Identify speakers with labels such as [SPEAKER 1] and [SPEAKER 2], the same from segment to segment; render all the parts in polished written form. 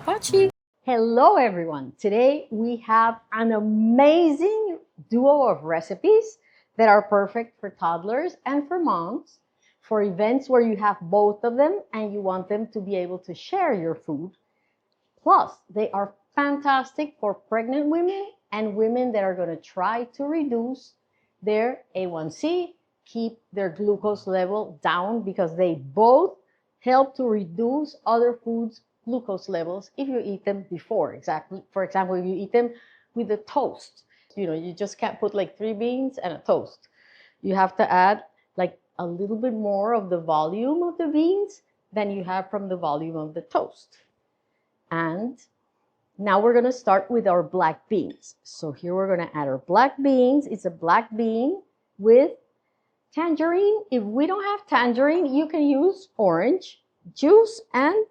[SPEAKER 1] Pachi. Hello everyone. Today we have an amazing duo of recipes that are perfect for toddlers and for moms, for events where you have both of them and you want them to be able to share your food. Plus, they are fantastic for pregnant women and women that are going to try to reduce their A1C, keep their glucose level down, because they both help to reduce other foods' glucose levels if you eat them before. Exactly. For example, if you eat them with a toast, you just can't put like 3 beans and a toast. You have to add like a little bit more of the volume of the beans than you have from the volume of the toast. And now we're going to start with our black beans. So here we're going to add our black beans. It's a black bean with tangerine. If we don't have tangerine, you can use orange juice and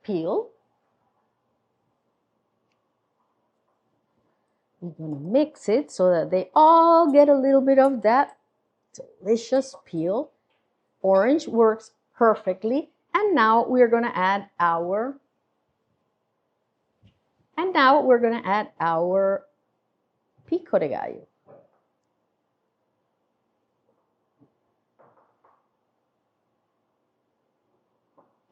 [SPEAKER 1] peel. We're going to mix it so that they all get a little bit of that delicious peel. Orange works perfectly. And now we're going to add our pico de gallo.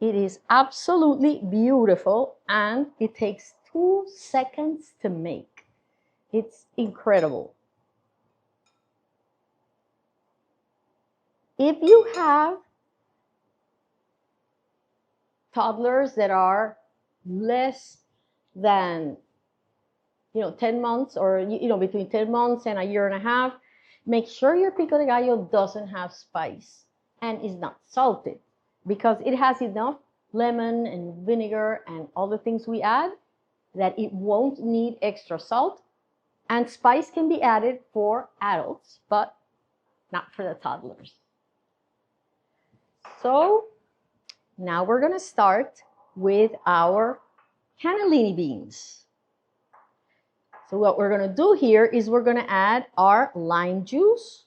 [SPEAKER 1] It is absolutely beautiful and it takes 2 seconds to make. It's incredible. If you have toddlers that are less than 10 months, or between 10 months and a year and a half, make sure your pico de gallo doesn't have spice and is not salted, because it has enough lemon and vinegar and all the things we add that it won't need extra salt. And spice can be added for adults, but not for the toddlers. So now we're going to start with our cannellini beans. So what we're going to do here is we're going to add our lime juice,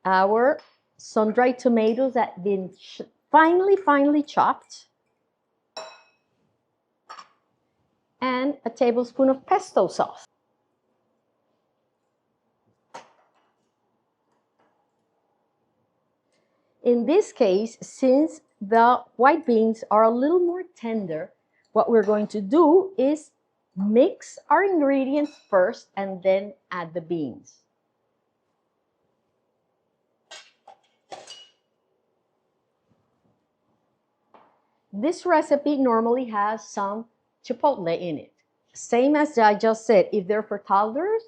[SPEAKER 1] our sun-dried tomatoes that have been finely chopped, and a tablespoon of pesto sauce. In this case, since the white beans are a little more tender, what we're going to do is mix our ingredients first and then add the beans. This recipe normally has some chipotle in it. Same as I just said, if they're for toddlers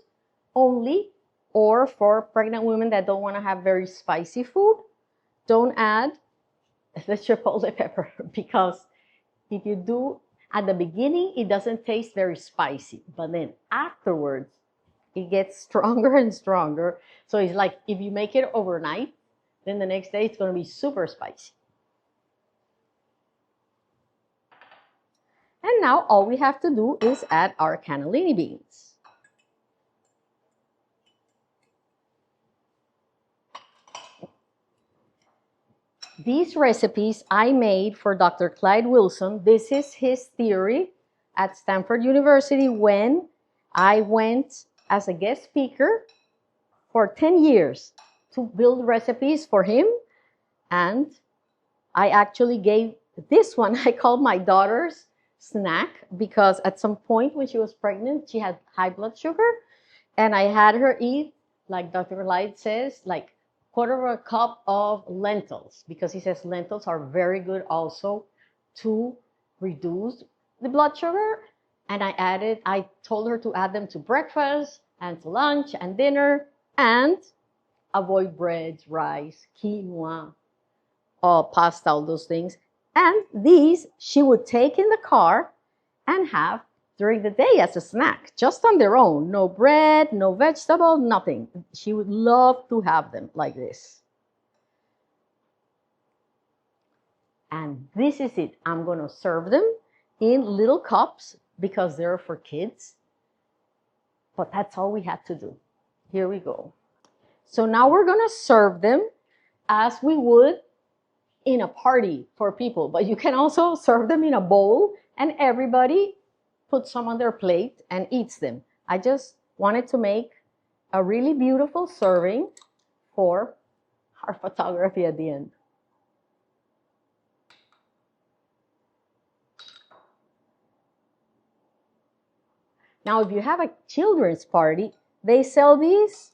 [SPEAKER 1] only or for pregnant women that don't want to have very spicy food, don't add the chipotle pepper, because if you do at the beginning, it doesn't taste very spicy, but then afterwards, it gets stronger and stronger. So it's like if you make it overnight, then the next day it's going to be super spicy. And now all we have to do is add our cannellini beans. These recipes I made for Dr. Clyde Wilson. This is his theory at Stanford University when I went as a guest speaker for 10 years to build recipes for him. And I actually gave this one, I called my daughter's snack, because at some point when she was pregnant, she had high blood sugar. And I had her eat, like Dr. Clyde says, like 1/4 cup of lentils, because he says lentils are very good also to reduce the blood sugar. And I told her to add them to breakfast and to lunch and dinner, and avoid breads, rice, quinoa, pasta, all those things. And these she would take in the car and have during the day as a snack, just on their own. No bread, no vegetable, nothing. She would love to have them like this. And this is it. I'm going to serve them in little cups because they're for kids. But that's all we had to do. Here we go. So now we're going to serve them as we would in a party for people, but you can also serve them in a bowl and everybody puts some on their plate and eats them. I just wanted to make a really beautiful serving for our photography at the end. Now, if you have a children's party, they sell these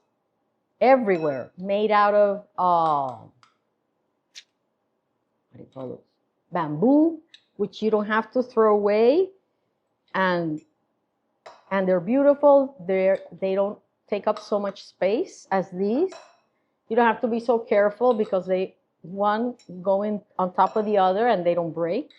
[SPEAKER 1] everywhere, made out of what do you call it? Bamboo, which you don't have to throw away, and they're beautiful. They don't take up so much space as these. You don't have to be so careful because they one going on top of the other and they don't break.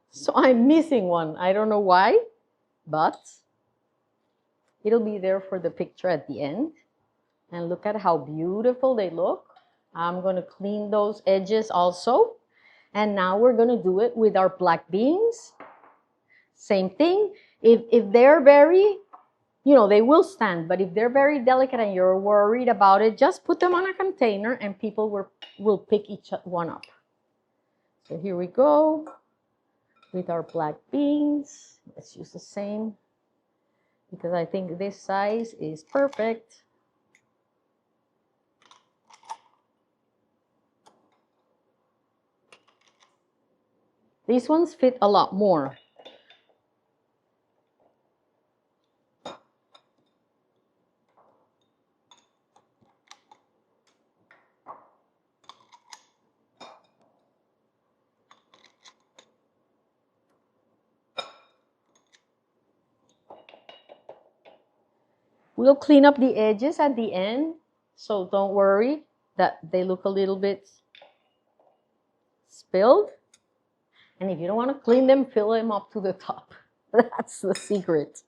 [SPEAKER 1] So I'm missing one. I don't know why, but it'll be there for the picture at the end. And look at how beautiful they look. I'm going to clean those edges also. And now we're going to do it with our black beans. Same thing. If they're very, they will stand, but if they're very delicate and you're worried about it, just put them on a container and people will pick each one up. So here we go with our black beans. Let's use the same because I think this size is perfect. These ones fit a lot more. We'll clean up the edges at the end, so don't worry that they look a little bit spilled. And if you don't want to clean them, fill them up to the top. That's the secret.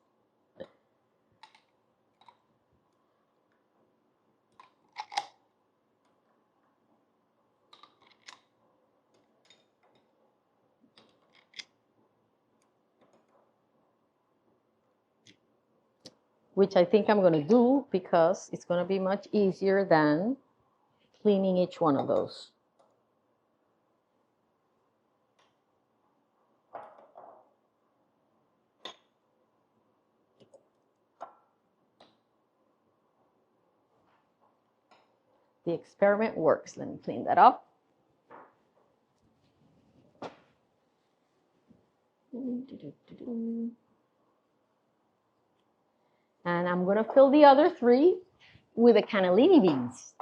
[SPEAKER 1] Which I think I'm going to do because it's going to be much easier than cleaning each one of those. The experiment works. Let me clean that up. And I'm going to fill the other three with the cannellini beans.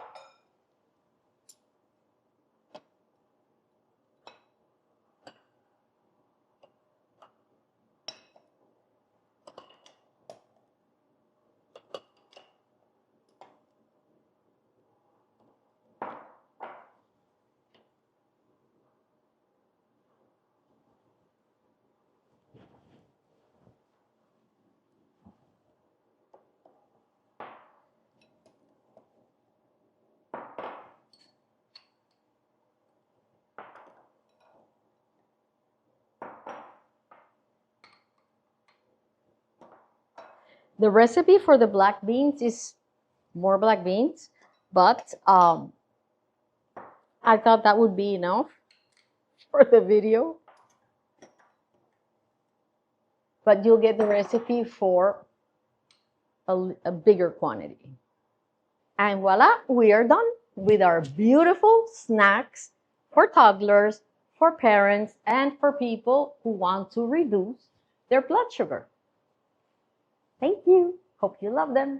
[SPEAKER 1] The recipe for the black beans is more black beans, but I thought that would be enough for the video. But you'll get the recipe for a bigger quantity. And voila, we are done with our beautiful snacks for toddlers, for parents, and for people who want to reduce their blood sugar. Thank you. Hope you love them.